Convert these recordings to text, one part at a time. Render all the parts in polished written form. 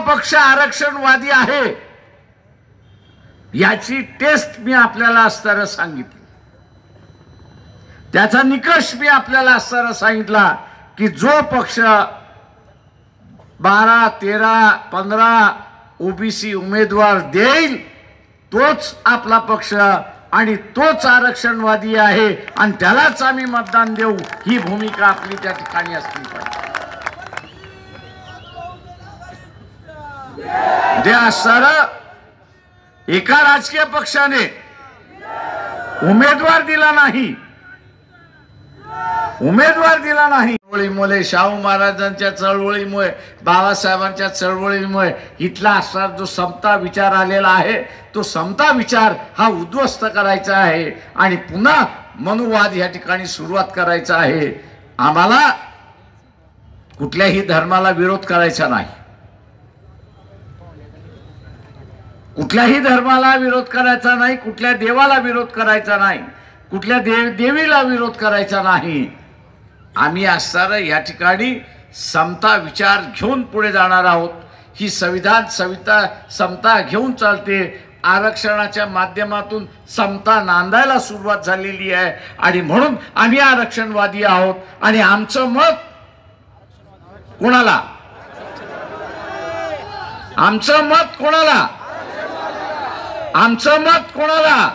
पक्ष आरक्षणवादी आहे याची टेस्ट मी आपल्याला असताना सांगितली, त्याचा निकष मी आपल्याला असताना सांगितला की जो पक्ष 12, 13, 15 ओबीसी उमेदवार देईल तोच आपला पक्ष आणि तोच आरक्षणवादी आहे आणि त्यालाच आम्ही मतदान देऊ, ही भूमिका आपली त्या ठिकाणी असली पाहिजे. जे असताना एका राजकीय पक्षाने उमेदवार दिला नाही, चळवळीमुळे, शाहू महाराजांच्या चळवळीमुळे, बाबासाहेबांच्या चळवळीमुळे इथला असणार जो समता विचार आलेला आहे, तो समता विचार हा उद्ध्वस्त करायचा आहे आणि पुन्हा मनुवाद या ठिकाणी सुरुवात करायचा आहे. आम्हाला कुठल्याही धर्माला विरोध करायचा नाही, कुठल्याही धर्माला विरोध करायचा नाही, कुठल्या देवाला विरोध करायचा नाही, कुठल्या देवीला विरोध करायचा नाही. आम्ही असताना या ठिकाणी समता विचार घेऊन पुढे जाणार आहोत. ही संविधान समता घेऊन चालते. आरक्षणाच्या माध्यमातून समता नांदायला सुरुवात झालेली आहे आणि म्हणून आम्ही आरक्षणवादी आहोत. आणि आमचं मत कोणाला, आमचं मत कोणाला, आमचं मत कोणाला,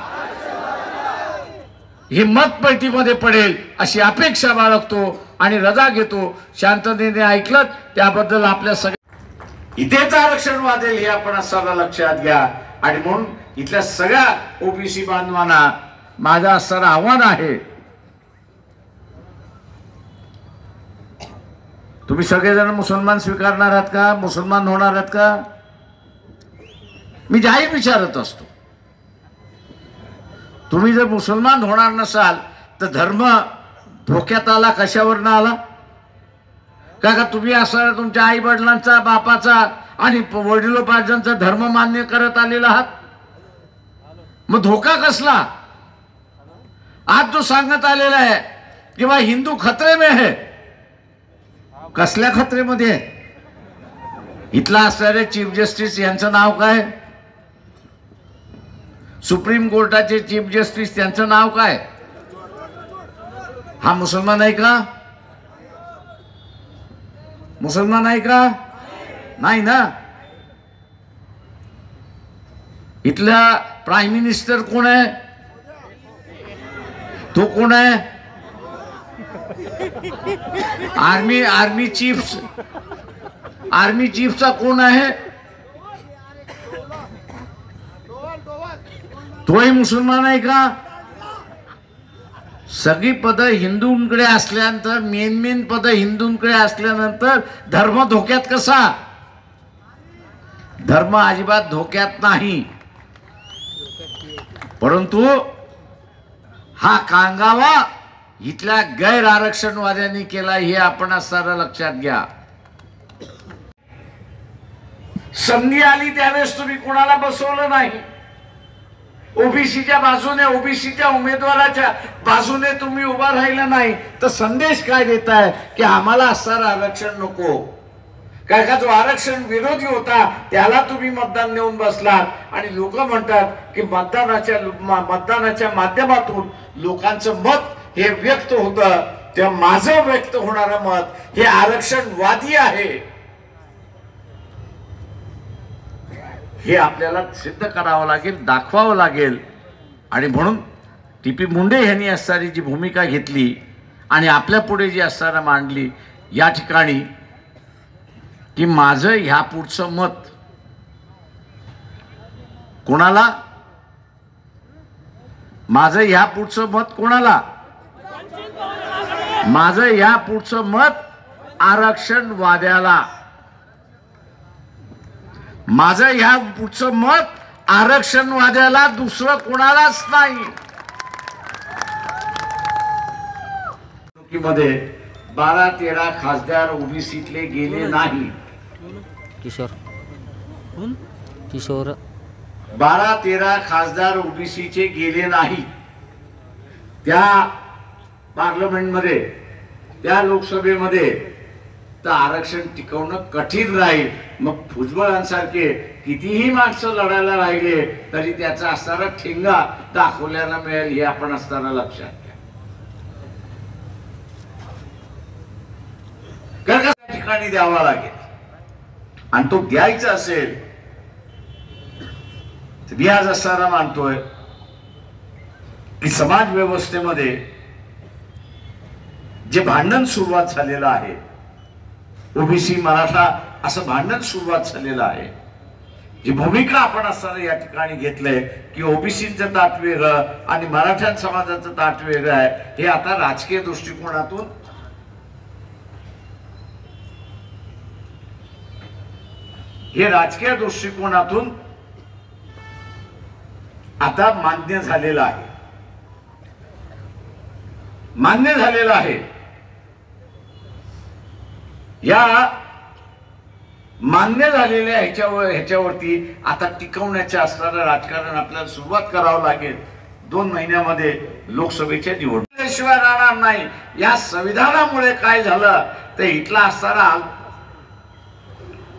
हे मतपेटीमध्ये पडेल अशी अपेक्षा बाळगतो आणि रजा घेतो. शांततेने ऐकलं त्याबद्दल आपल्या सगळ्या इथेच आरक्षण वादेल हे आपण असताना लक्षात घ्या. आणि म्हणून इथल्या सगळ्या ओबीसी बांधवांना माझं असणारं आव्हान आहे, तुम्ही सगळेजण मुसलमान स्वीकारणार आहात का, मुसलमान होणार आहात का? मी जाहीर विचारत असतो, तुम्ही जर मुसलमान होणार नसाल तर धर्म धोक्यात आला, कशावरनं आला? का तुम्ही असं तुमच्या आई वडिलांचा, बापाचा आणि वडिलोपार्जनचा धर्म मान्य करत आलेला आहात? मग धोका कसला? आज जो सांगत आलेला आहे की बा हिंदू खतरे में है, कसल्या खतरेमध्ये? इथला असणारे चीफ जस्टिस यांचं नाव काय? सुप्रीम कोर्टाचे चीफ जस्टिस त्यांचं नाव काय? हा मुसलमान आहे का? मुसलमान आहे का? नाही ना. इथला प्राईम मिनिस्टर कोण आहे? तो कोण आहे? आर्मी चीफचा कोण आहे? तोही मुसलमान आहे का? सगळी पद हिंदूंकडे असल्यानंतर, मेन पद हिंदूंकडे असल्यानंतर धर्म धोक्यात कसा? धर्म अजिबात धोक्यात नाही, परंतु हा कांगावा इथल्या गैर आरक्षणवाद्यांनी केला हे आपण असताना लक्षात घ्या. संधी आली त्यावेळेस तुम्ही कोणाला बसवलं नाही. ओबीसीच्या बाजूने, ओबीसीच्या उमेदवाराच्या बाजूने तुम्ही उभा राहिला नाही तर संदेश काय देताय की आम्हाला असणारं आरक्षण नको? काय का जो आरक्षण विरोधी होता त्याला तुम्ही मतदान देऊन बसलात आणि लोक म्हणतात की मतदानाच्या माध्यमातून लोकांचं मत हे व्यक्त होतं. तेव्हा माझं व्यक्त होणारं मत हे आरक्षणवादी आहे हे आपल्याला सिद्ध करावं लागेल, दाखवावं लागेल. आणि म्हणून टी.पी. मुंडे यांनी असणारी जी भूमिका घेतली आणि आपल्या पुढे जी असताना मांडली या ठिकाणी की माझं ह्या पुढचं मत कोणाला, माझं ह्या पुढचं मत कोणाला, माझं ह्या पुढचं मत आरक्षणवाद्याला, माझं ह्या पुढचं मत आरक्षणवाद्याला, दुसरं कोणालाच नाही. मध्ये 12-13 खासदार ओबीसीतले गेले नाही. किशोर 12-13 खासदार ओबीसीचे गेले नाही. त्या पार्लमेंटमध्ये, त्या लोकसभेमध्ये तर आरक्षण टिकवणं कठीण राहील. मग भुजबळांसारखे कितीही माणसं लढायला राहिले तरी त्याचा असणारा ठेंगा दाखवल्याला मिळेल हे आपण असताना लक्षात घ्या. कारण का त्या ठिकाणी द्यावा लागेल आणि तो द्यायचा असेल तर मी आज असताना मानतोय की समाज व्यवस्थेमध्ये जे भांडण सुरुवात झालेलं आहे, ओबीसी मराठा असं भांडण सुरुवात झालेलं आहे, जी भूमिका आपण असताना या ठिकाणी घेतलंय की ओबीसीचं ताट वेगळं आणि मराठा समाजाचं ताट वेगळं आहे, हे आता राजकीय दृष्टिकोनातून आता मान्य झालेलं आहे. या मान्य झालेल्या ह्याच्यावरती आता टिकवण्याचे असणारं राजकारण आपल्याला सुरुवात करावं लागेल. 2 महिन्यामध्ये लोकसभेच्या निवडणुकीशिवाय राहणार नाही. या संविधानामुळे काय झालं तर इथला असणारा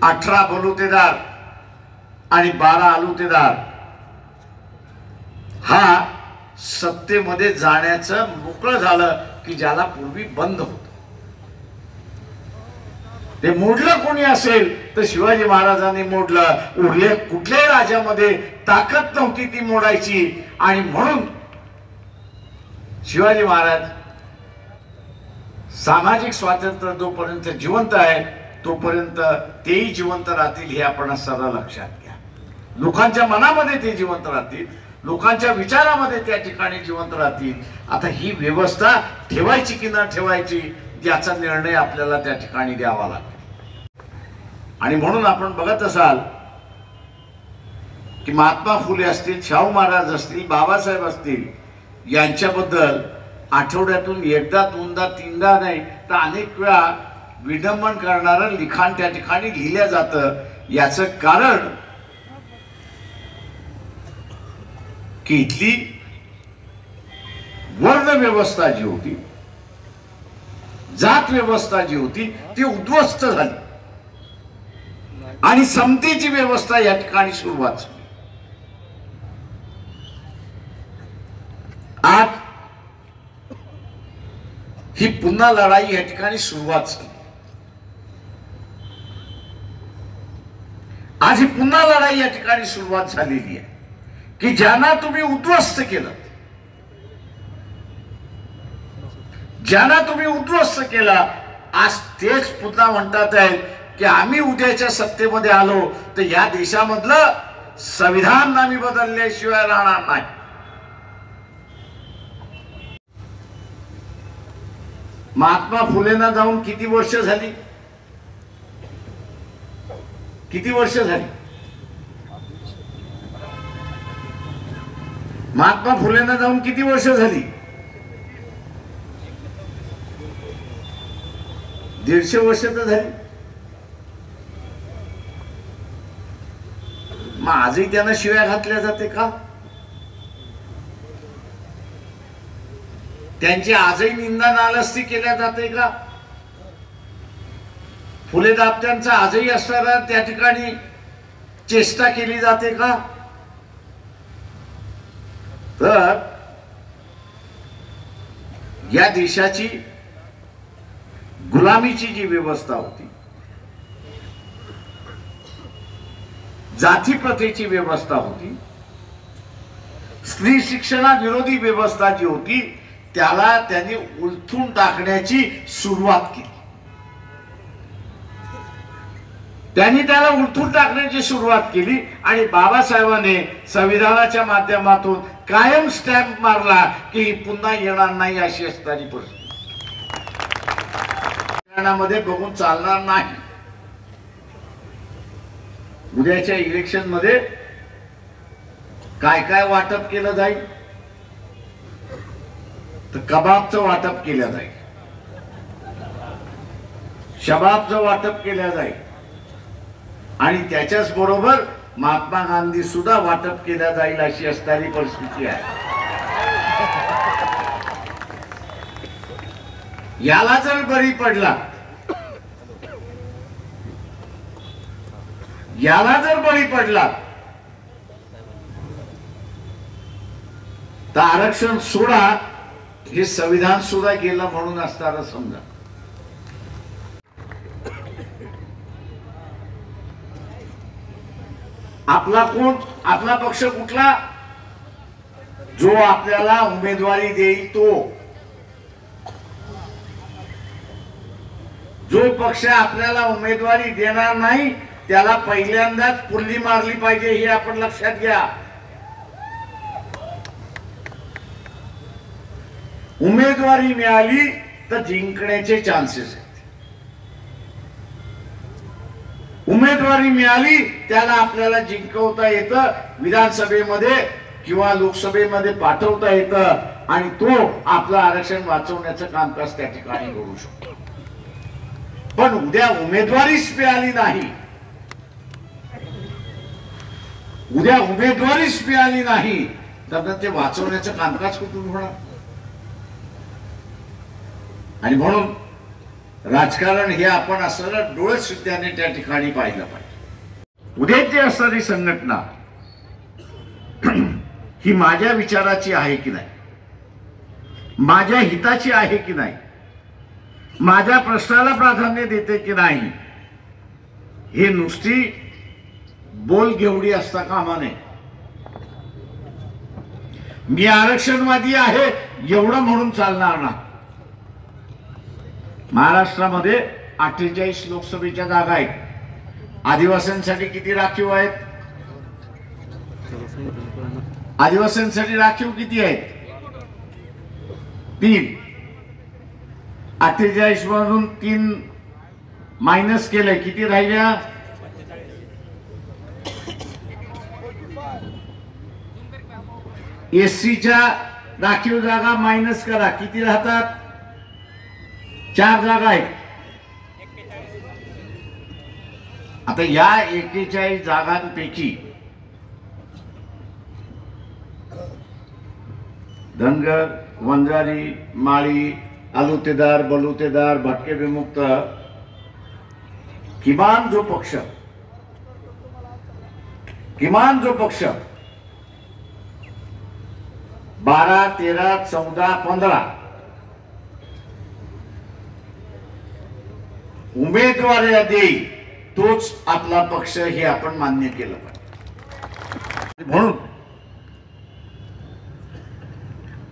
18 बलुतेदार आणि 12 आलुतेदार हा सत्तेमध्ये जाण्याचं मोकळं झालं की ज्याला पूर्वी बंद होत. ते मोडलं कोणी असेल तर शिवाजी महाराजांनी मोडलं. उरले कुठल्याही राजामध्ये ताकद नव्हती ती मोडायची आणि म्हणून शिवाजी महाराज सामाजिक स्वातंत्र्य जोपर्यंत जिवंत आहे तोपर्यंत तेही जिवंत राहतील हे आपण सर्व लक्षात घ्या. लोकांच्या मनामध्ये ते जिवंत राहतील, लोकांच्या विचारामध्ये त्या ठिकाणी जिवंत राहतील. आता ही व्यवस्था ठेवायची की न ठेवायची याचा निर्णय आपल्याला त्या ठिकाणी द्यावा लागतो. आणि म्हणून आपण बघत असाल की महात्मा फुले असतील, शाहू महाराज असतील, बाबासाहेब असतील यांच्याबद्दल आठवड्यातून एकदा, दोनदा, तीनदा नाही तर अनेक वेळा विडंबन करणारं लिखाण त्या ठिकाणी लिहिलं जातं. याचं कारण की इथली वर्ण व्यवस्था जी होती, जात व्यवस्था जी होती ती उद्ध्वस्त झाली आणि समतेची व्यवस्था या ठिकाणी सुरुवात झाली. आज ही पुन्हा लढाई या ठिकाणी सुरुवात झाली. आज ही पुन्हा लढाई या ठिकाणी सुरुवात झालेली आहे की ज्यांना तुम्ही उद्ध्वस्त केलं, आज तेच पुन्हा म्हणतात आहेत की आम्ही उद्याच्या सत्तेमध्ये आलो तर या देशामधलं संविधान आम्ही बदलल्याशिवाय राहणार नाही. महात्मा फुलेंना जाऊन किती वर्ष झाली? महात्मा फुलेंना जाऊन किती वर्ष झाली? 150 वर्ष तर झाली. मग आजही त्यांना शिव्या घातल्या जाते का? त्यांची आजही निंदा नालस्ती केल्या जाते का? फुले दाप्त्यांचा आजही असणारा त्या ठिकाणी चेष्टा केली जाते का? तर या देशाची गुलामीची जी व्यवस्था होती, जाती प्रथेची व्यवस्था होती, स्त्री शिक्षणाविरोधी व्यवस्था जी होती त्याला त्यांनी उलथून टाकण्याची सुरुवात केली. त्याला उलथून टाकण्याची सुरुवात केली आणि बाबासाहेबांनी संविधानाच्या माध्यमातून कायम स्टॅम्प मारला की पुन्हा येणार नाही अशी असणारी परिस्थिती मध्ये बघून चालणार नाही. उद्याच्या इलेक्शन मध्ये काय काय वाटप केलं जाईल तर कबाबचं वाटप केलं जाईल, शबाबचं वाटप केलं जाईल आणि त्याच्याच बरोबर महात्मा गांधी सुद्धा वाटप केल्या जाईल अशी असणारी परिस्थिती आहे. याला जर बरी पडला याला जर बळी पडला तर आरक्षण सोडा, हे संविधान सुद्धा गेलं म्हणून असताना समजा. आपला कोण, आपला पक्ष कुठला, जो आपल्याला उमेदवारी देईल तो. जो पक्ष आपल्याला उमेदवारी देणार नाही त्याला पहिल्यांदाच पुल्ली मारली पाहिजे, हे आपण लक्षात घ्या. उमेदवारी मिळाली तर जिंकण्याचे चान्सेस आहेत. उमेदवारी मिळाली त्याला आपल्याला जिंकवता येतं, विधानसभेमध्ये किंवा लोकसभेमध्ये पाठवता येतं आणि तो आपलं आरक्षण वाचवण्याचं कामकाज त्या ठिकाणी करू शकतो. पण उद्या उमेदवारीच मिळाली नाही, उद्या उमेदवारीच मिळाली नाही तर ते वाचवण्याचं कामकाज कुठून होणार. आणि म्हणून राजकारण हे आपण असं डोळसुद्धाने त्या ठिकाणी पाहिलं पाहिजे. उद्याची असणारी संघटना ही माझ्या विचाराची आहे की नाही, माझ्या हिताची आहे की नाही, माझ्या प्रश्नाला प्राधान्य देते की नाही, हे नुसती बोल घेवडी असता कामा नये. मी आरक्षणवादी आहे एवढं म्हणून चालणार ना. महाराष्ट्रामध्ये 48 लोकसभेच्या जागा आहेत. आदिवासींसाठी किती राखीव आहेत? आदिवासींसाठी राखीव किती आहेत? 3. 48 मधून 3 मायनस केले, किती राहिल्या? एससीच्या राखीव जागा मायनस करा, किती राहतात? 4 जागा आहेत. आता या 41 जागांपैकी धनगर, वंजारी, माळी, आलुतेदार, बलुतेदार, भटके विमुक्त, किमान जो पक्ष 12, 13, 14, 15 उमेदवारी देईल तोच आपला पक्ष, हे आपण मान्य केलं पाहिजे. म्हणून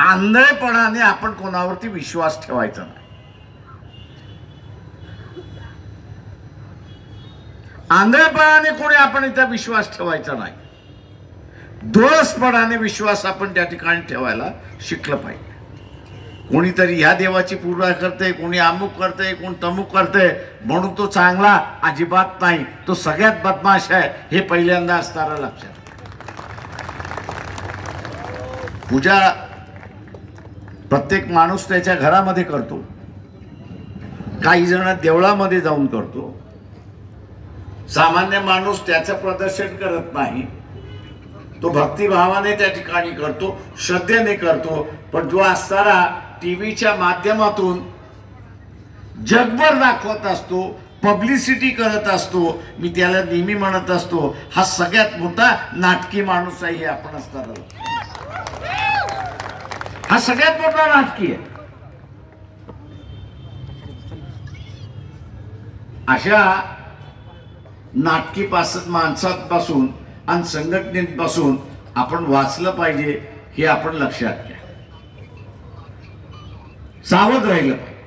आंधळेपणाने आपण कोणावरती विश्वास ठेवायचा नाही. आंधळेपणाने कोणी आपण इथं विश्वास ठेवायचा नाही. डोळसपणाने विश्वास आपण त्या ठिकाणी ठेवायला शिकलं पाहिजे. कोणीतरी ह्या देवाची पूजा करते, कोणी अमुक करते, कोण तमुक करते म्हणून तो चांगला अजिबात नाही, तो सगळ्यात बदमाश आहे, हे पहिल्यांदा असताना लक्षात. पूजा प्रत्येक माणूस त्याच्या घरामध्ये करतो, काही जण देवळामध्ये जाऊन करतो. सामान्य माणूस त्याचं प्रदर्शन करत नाही, तो भक्तिभावाने त्या ठिकाणी करतो, श्रद्धेने करतो. पण जो असताना टीव्हीच्या माध्यमातून जगभर दाखवत असतो, पब्लिसिटी करत असतो, मी त्याला नेहमी म्हणत असतो हा सगळ्यात मोठा नाटकी माणूस आहे, हे आपण असताना हा सगळ्यात मोठा नाटकी आहे. अशा नाटकी माणसांपासून आणि संघटनेपासून आपण वाचलं पाहिजे, हे आपण लक्षात घ्या. सावध राहिलं पाहिजे.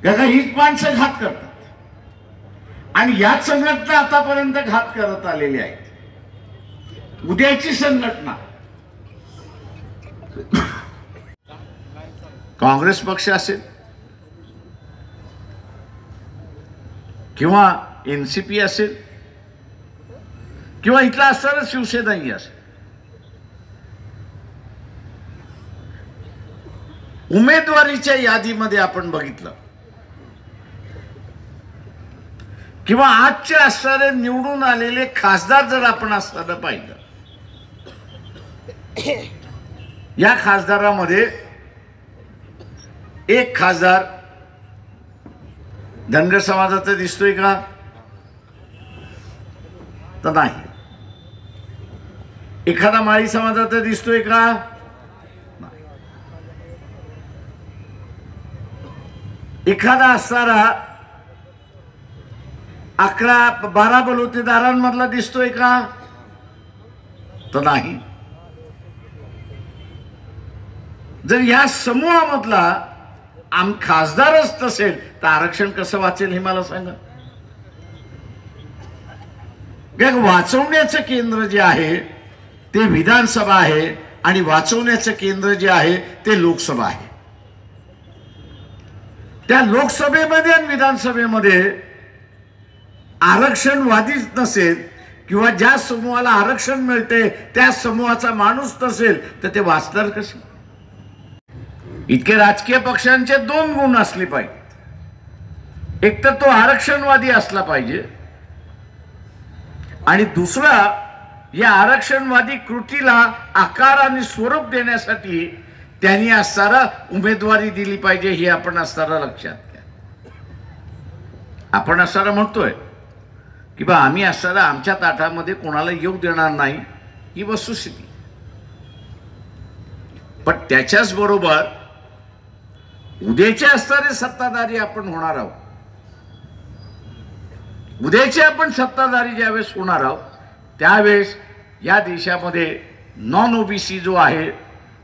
त्याचा हीच माणसं घात करतात आणि याच संघटना आतापर्यंत घात करत आलेली आहेत. उद्याची संघटना काँग्रेस पक्ष असेल किंवा एनसीपी असेल किंवा इथला असणारा शिवसेनाही असेल, उमेदवारीच्या यादीमध्ये आपण बघितलं किंवा आजच्या असणारे निवडून आलेले खासदार जर आपण असताना पाहिलं, या खासदारामध्ये एक खासदार धनगर समाजाचा दिसतोय का? तर नाही. एखादा माळी समाजाचा दिसतोय का? नाही. एखादा असणारा 11-12 बलुतेदारांमधला दिसतोय का? तर नाही. जर या समूहामधला खासदारच नसेल तर आरक्षण कसं वाचेल हे मला सांगा. वाचवण्याचं केंद्र जे आहे ते विधानसभा आहे आणि वाचवण्याचं केंद्र जे आहे ते लोकसभा आहे. त्या लोकसभेमध्ये आणि विधानसभेमध्ये आरक्षणवादीच नसेल किंवा ज्या समूहाला आरक्षण मिळते त्या समूहाचा माणूस नसेल तर ते वाचणार कसे? इतके राजकीय पक्षांचे 2 गुण असले पाहिजे. एक तर तो आरक्षणवादी असला पाहिजे आणि दुसरा या आरक्षणवादी कृतीला आकार आणि स्वरूप देण्यासाठी त्यांनी असणारा उमेदवारी दिली पाहिजे. हे आपण असणारा लक्षात घ्या. आपण असणारा म्हणतोय की बा आम्ही असणारा आमच्या ताटामध्ये कोणाला येऊ देणार नाही, ही वस्तुस्थिती. पण त्याच्याच बरोबर उद्याचे असणारे सत्ताधारी आपण होणार आहोत. उद्याचे आपण सत्ताधारी ज्यावेळेस होणार आहोत त्यावेळेस या देशामध्ये नॉन ओबीसी जो आहे,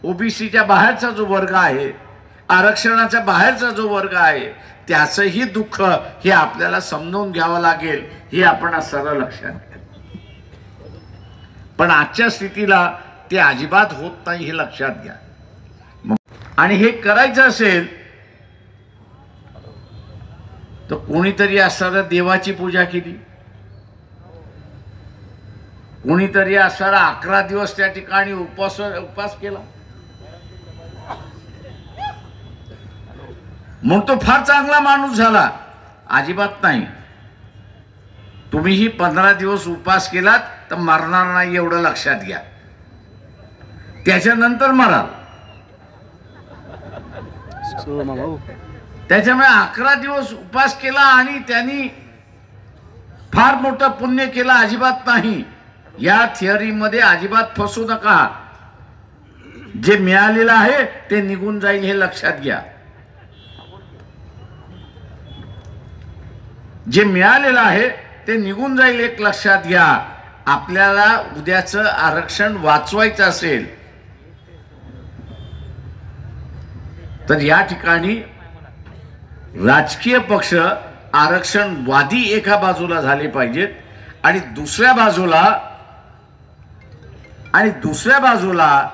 ओबीसीच्या बाहेरचा जो वर्ग आहे, आरक्षणाच्या बाहेरचा जो वर्ग आहे, त्याचंही दुःख हे आपल्याला समजून घ्यावं लागेल. हे आपण असणारा लक्षात घ्या. पण आजच्या स्थितीला ते अजिबात होत नाही हे लक्षात घ्या. आणि हे करायचं असेल तर कोणीतरी असणारा देवाची पूजा केली, कोणीतरी असणारा 11 दिवस त्या ठिकाणी उपवास केला म्हणून तो फार चांगला माणूस झाला. अजिबात नाही. तुम्हीही 15 दिवस उपवास केलात तर मरणार नाही एवढं लक्षात घ्या. त्याच्यानंतर मराल. त्याच्यामुळे 11 दिवस उपवास केला आणि त्यांनी फार मोठं पुण्य केलं अजिबात नाही. या थिअरीमध्ये अजिबात फसू नका. जे मिळालेलं आहे ते निघून जाईल हे लक्षात घ्या. जे मिळालेलं आहे ते निघून जाईल एक लक्षात घ्या. आपल्याला उद्याचं आरक्षण वाचवायचं असेल तर या ठिकाणी राजकीय पक्ष आरक्षणवादी एका बाजूला झाले पाहिजेत आणि दुसऱ्या बाजूला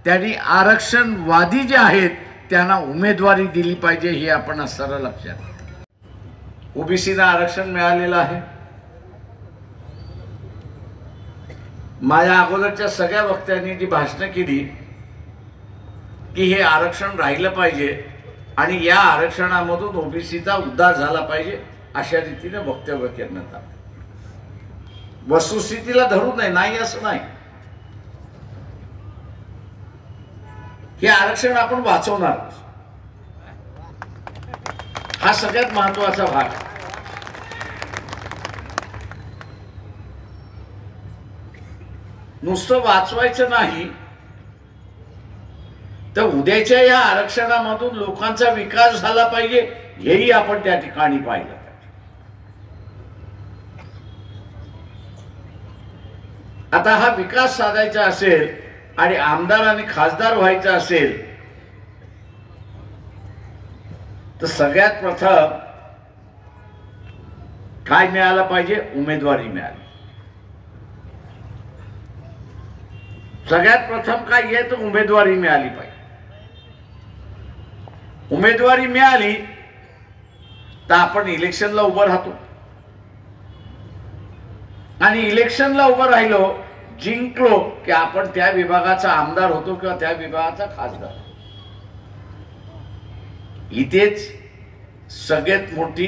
त्यांनी आरक्षणवादी जे आहेत त्यांना उमेदवारी दिली पाहिजे. हे आपण असणारा लक्षात. ओबीसीला आरक्षण मिळालेलं आहे. माझ्या अगोदरच्या सगळ्या वक्त्यांनी जी भाषणं केली की हे आरक्षण राहिलं पाहिजे आणि या आरक्षणामधून ओबीसीचा उद्धार झाला पाहिजे अशा रीतीने वक्तव्य करण्यात आलं. वस्तुस्थितीला धरू नये नाही असं नाही. हे आरक्षण आपण वाचवणार हा सगळ्यात महत्वाचा भाग. नुसतं वाचवायचं नाही तर उद्याच्या या आरक्षणामधून लोकांचा विकास झाला पाहिजे हेही आपण त्या ठिकाणी पाहिलं पाहिजे. आता हा विकास साधायचा असेल आणि आमदार आणि खासदार व्हायचं असेल तर सगळ्यात प्रथम काय मिळालं पाहिजे? उमेदवारी मिळाली. सगळ्यात प्रथम काय आहे तर उमेदवारी मिळाली पाहिजे. उमेदवारी मिळाली तर आपण इलेक्शनला उभं राहतो आणि इलेक्शनला उभं राहिलो, जिंकलो की आपण त्या विभागाचा आमदार होतो किंवा त्या विभागाचा खासदार. इथेच सगळ्यात मोठी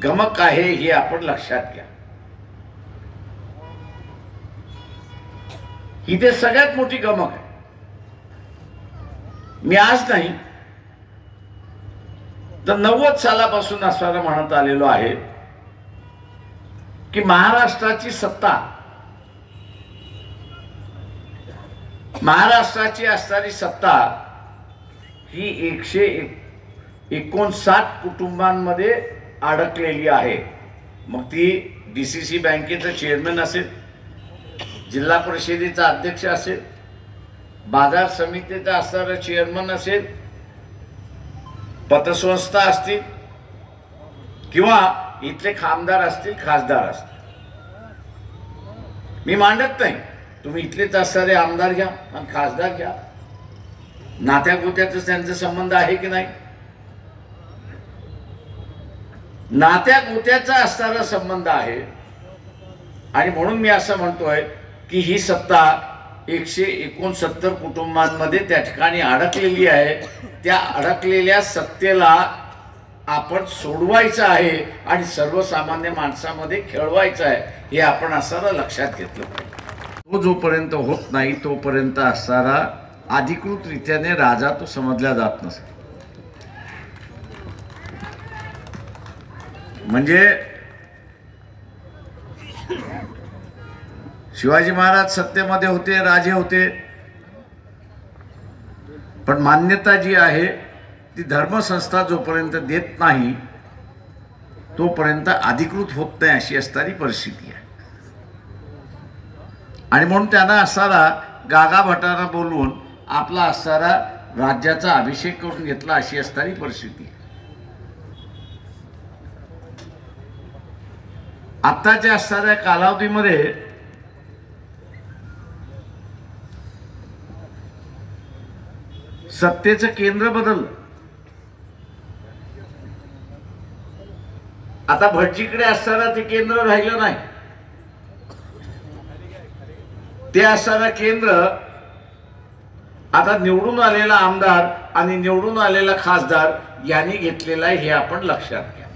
गमक आहे हे आपण लक्षात घ्या. इथे सगळ्यात मोठी गमक आहे. मी आज नाही तर 90 सालापासून असं म्हणत आलेलो आहे की महाराष्ट्राची सत्ता महाराष्ट्राची असणारी सत्ता ही 159 कुटुंबांमध्ये अडकलेली आहे. मग ती DCC बँकेचं चेअरमन असेल, जिल्हा परिषदेचा अध्यक्ष असेल, बाजार समितीचा असणारा चेअरमन असेल, पतसंस्था असतील किंवा इथले आमदार असतील, खासदार असतील. मी मांडत नाही, तुम्ही इथलेच असणारे आमदार घ्या आणि खासदार घ्या, नात्या गोत्याचा त्यांचा संबंध आहे की नाही? नात्या गोत्याचा असणारा संबंध आहे. आणि म्हणून मी असं म्हणतोय की ही सत्ता 169 कुटुंबांमध्ये त्या ठिकाणी अडकलेली आहे. त्या अडकलेल्या सत्तेला आपण सोडवायचं आहे आणि सर्वसामान्य माणसामध्ये खेळवायचं आहे, हे आपण असणारा लक्षात घेतलं पाहिजे. तो जोपर्यंत होत नाही तोपर्यंत असणारा अधिकृतरित्याने राजा तो समजला जात नसेल. म्हणजे शिवाजी महाराज सत्तेमध्ये होते, राजे होते, पण मान्यता जी आहे ती धर्मसंस्था जोपर्यंत देत नाही तोपर्यंत अधिकृत होत नाही, अशी असणारी परिस्थिती आहे. आणि म्हणून त्यांना असणारा गागा भटांना बोलवून आपला असणारा राज्याचा अभिषेक करून घेतला, अशी असणारी परिस्थिती आहे. आत्ताच्या असणाऱ्या कालावधीमध्ये सत्तेचं केंद्र बदललं. आता भटजीकडे असताना ते केंद्र राहिलं नाही. ते असणारं केंद्र आता निवडून आलेला आमदार आणि निवडून आलेला खासदार यांनी घेतलेला आहे, हे आपण लक्षात घ्या.